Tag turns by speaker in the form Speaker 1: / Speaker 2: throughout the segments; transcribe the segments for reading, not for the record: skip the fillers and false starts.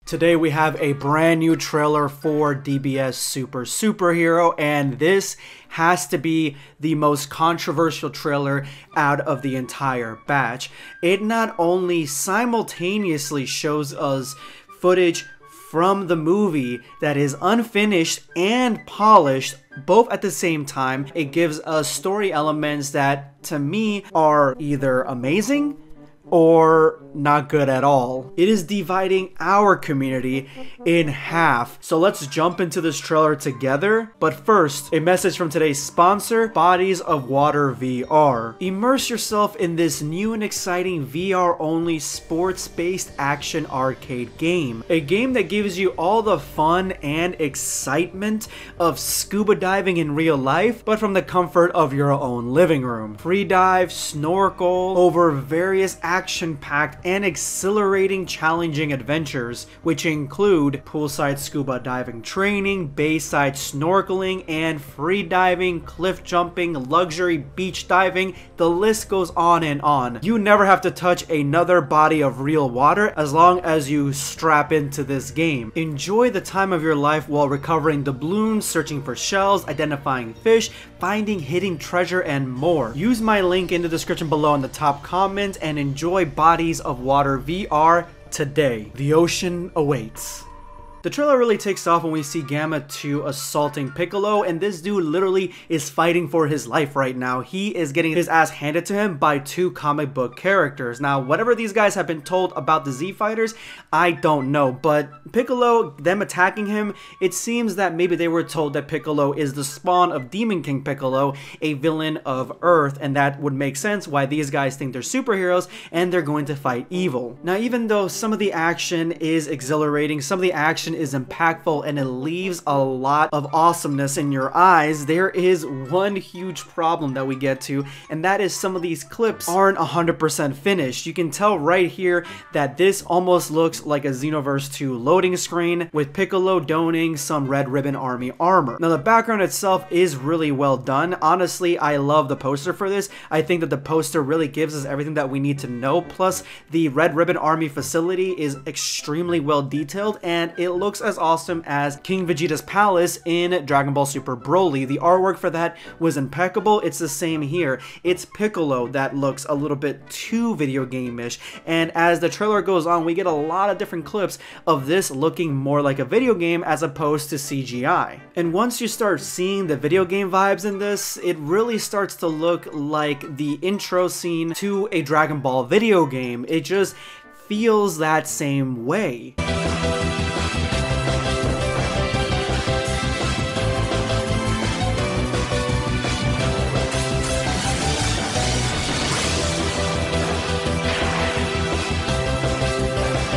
Speaker 1: Today we have a brand new trailer for DBS Super Superhero, and this has to be the most controversial trailer out of the entire batch. It not only simultaneously shows us footage from the movie that is unfinished and polished both at the same time. It gives us story elements that to me are either amazing or not good at all. It is dividing our community in half. So let's jump into this trailer together. But first, a message from today's sponsor, Bodies of Water VR. Immerse yourself in this new and exciting VR-only sports-based action arcade game. A game that gives you all the fun and excitement of scuba diving in real life, but from the comfort of your own living room. Free dive, snorkel, over various action-packed and exhilarating challenging adventures, which include poolside scuba diving training, bayside snorkeling, and free diving, cliff jumping, luxury beach diving. The list goes on and on. You never have to touch another body of real water as long as you strap into this game. Enjoy the time of your life while recovering doubloons, searching for shells, identifying fish, finding hidden treasure, and more. Use my link in the description below in the top comment and enjoy Bodies of Water VR today. The ocean awaits. The trailer really takes off when we see Gamma 2 assaulting Piccolo, and this dude literally is fighting for his life right now. He is getting his ass handed to him by two comic book characters. Now, whatever these guys have been told about the Z Fighters, I don't know, but Piccolo, them attacking him, it seems that maybe they were told that Piccolo is the spawn of Demon King Piccolo, a villain of Earth, and that would make sense why these guys think they're superheroes and they're going to fight evil. Now, even though some of the action is exhilarating, some of the action is impactful, and it leaves a lot of awesomeness in your eyes, there is one huge problem that we get to, and that is some of these clips aren't 100% finished. You can tell right here that this almost looks like a Xenoverse 2 loading screen with Piccolo donning some Red Ribbon Army armor. Now, the background itself is really well done. Honestly, I love the poster for this. I think that the poster really gives us everything that we need to know, plus the Red Ribbon Army facility is extremely well detailed, and it looks as awesome as King Vegeta's palace in Dragon Ball Super Broly. The artwork for that was impeccable. It's the same here. It's Piccolo that looks a little bit too video game-ish, and as the trailer goes on, we get a lot of different clips of this looking more like a video game as opposed to CGI. And once you start seeing the video game vibes in this, it really starts to look like the intro scene to a Dragon Ball video game. It just feels that same way.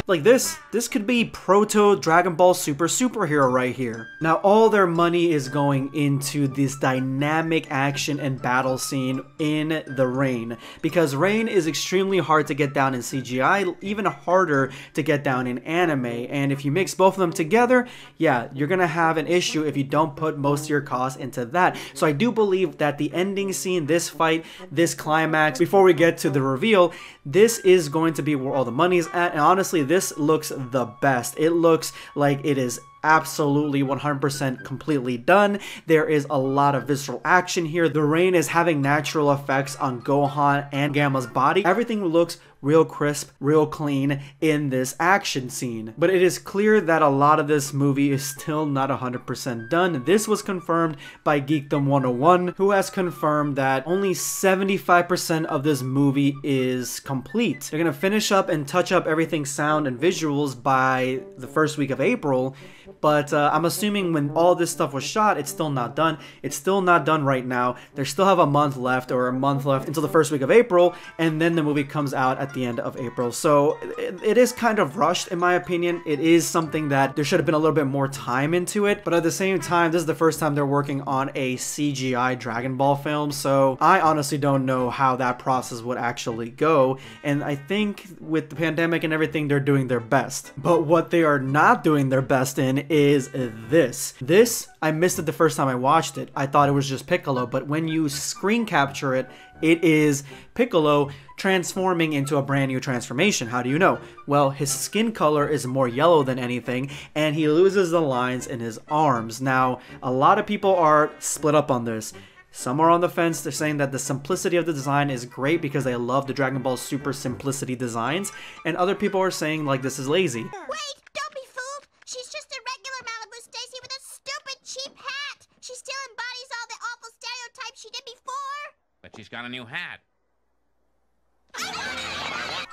Speaker 1: Like this could be proto Dragon Ball Super Superhero right here. Now, all their money is going into this dynamic action and battle scene in the rain, because rain is extremely hard to get down in CGI, even harder to get down in anime, and if you mix both of them together, yeah, you're gonna have an issue if you don't put most of your costs into that. So I do believe that the ending scene, this fight, this climax, before we get to the reveal, this is going to be where all the money is at, and honestly, this looks the best. It looks like it is absolutely 100% completely done. There is a lot of visceral action here. The rain is having natural effects on Gohan and Gamma's body. Everything looks real crisp, real clean in this action scene. But it is clear that a lot of this movie is still not 100% done. This was confirmed by Geekdom 101, who has confirmed that only 75% of this movie is complete. They're gonna finish up and touch up everything sound and visuals by the first week of April, but I'm assuming when all this stuff was shot, it's still not done. It's still not done right now. They still have a month left until the first week of April, and then the movie comes out at the end of April. So it is kind of rushed in my opinion. It is something that there should have been a little bit more time into it, but at the same time, this is the first time they're working on a CGI Dragon Ball film, so I honestly don't know how that process would actually go, and I think with the pandemic and everything, they're doing their best. But what they are not doing their best in is this. I missed it the first time I watched it. I thought it was just Piccolo, but when you screen capture it, It is Piccolo transforming into a brand new transformation. How do you know? Well, his skin color is more yellow than anything, and he loses the lines in his arms. Now, a lot of people are split up on this. Some are on the fence. They're saying that the simplicity of the design is great because they love the Dragon Ball Super simplicity designs, and other people are saying like this is lazy.
Speaker 2: Wait, don't be fooled. She's just a regular Malibu Stacy with a stupid cheap hat. She still embodies all the awful stereotypes she did before.
Speaker 3: But she's got a new hat.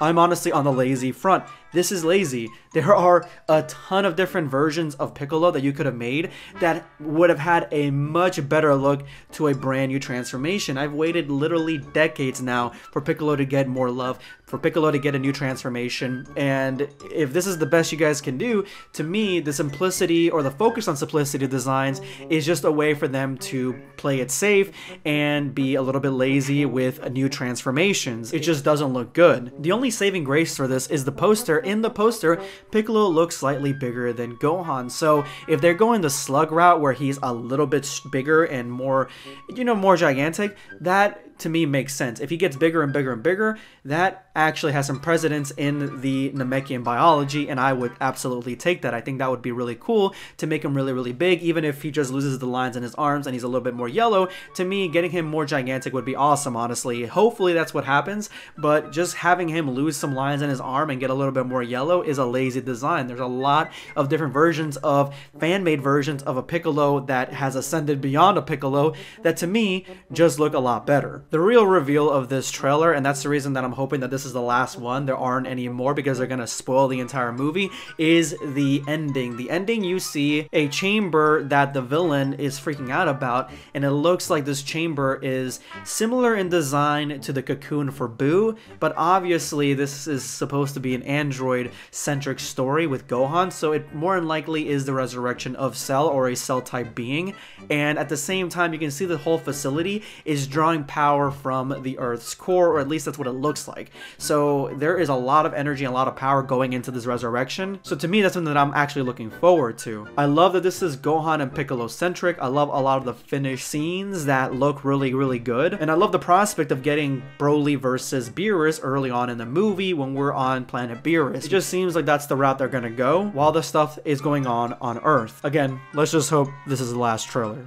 Speaker 1: I'm honestly on the lazy front. This is lazy. There are a ton of different versions of Piccolo that you could have made that would have had a much better look to a brand new transformation. I've waited literally decades now for Piccolo to get more love, for Piccolo to get a new transformation, and if this is the best you guys can do, to me, the simplicity or the focus on simplicity designs is just a way for them to play it safe and be a little bit lazy with new transformations. It just doesn't look good. The only saving grace for this is the poster. In the poster, Piccolo looks slightly bigger than Gohan, so if they're going the slug route where he's a little bit bigger and more, more gigantic, that to me makes sense. If he gets bigger and bigger and bigger, that actually has some precedence in the Namekian biology, and I would absolutely take that. I think that would be really cool to make him really, really big, even if he just loses the lines in his arms and he's a little bit more yellow. To me, getting him more gigantic would be awesome, honestly. Hopefully that's what happens, but just having him lose some lines in his arm and get a little bit more yellow is a lazy design. There's a lot of different versions of fan-made versions of a Piccolo that has ascended beyond a Piccolo that to me just look a lot better. The real reveal of this trailer, and that's the reason that I'm hoping that this is the last one, there aren't any more because they're gonna spoil the entire movie, is the ending. The ending, you see a chamber that the villain is freaking out about, and it looks like this chamber is similar in design to the cocoon for Boo, but obviously this is supposed to be an android-centric story with Gohan, so it more than likely is the resurrection of Cell or a Cell-type being, and at the same time you can see the whole facility is drawing power from the Earth's core, or at least that's what it looks like. So there is a lot of energy and a lot of power going into this resurrection. So to me, that's something that I'm actually looking forward to. I love that this is Gohan and Piccolo centric. I love a lot of the finished scenes that look really, really good. And I love the prospect of getting Broly versus Beerus early on in the movie when we're on planet Beerus. It just seems like that's the route they're gonna go while the stuff is going on Earth. Again, let's just hope this is the last trailer.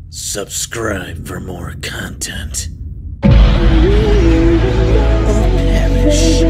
Speaker 4: Subscribe for more content. Or perish.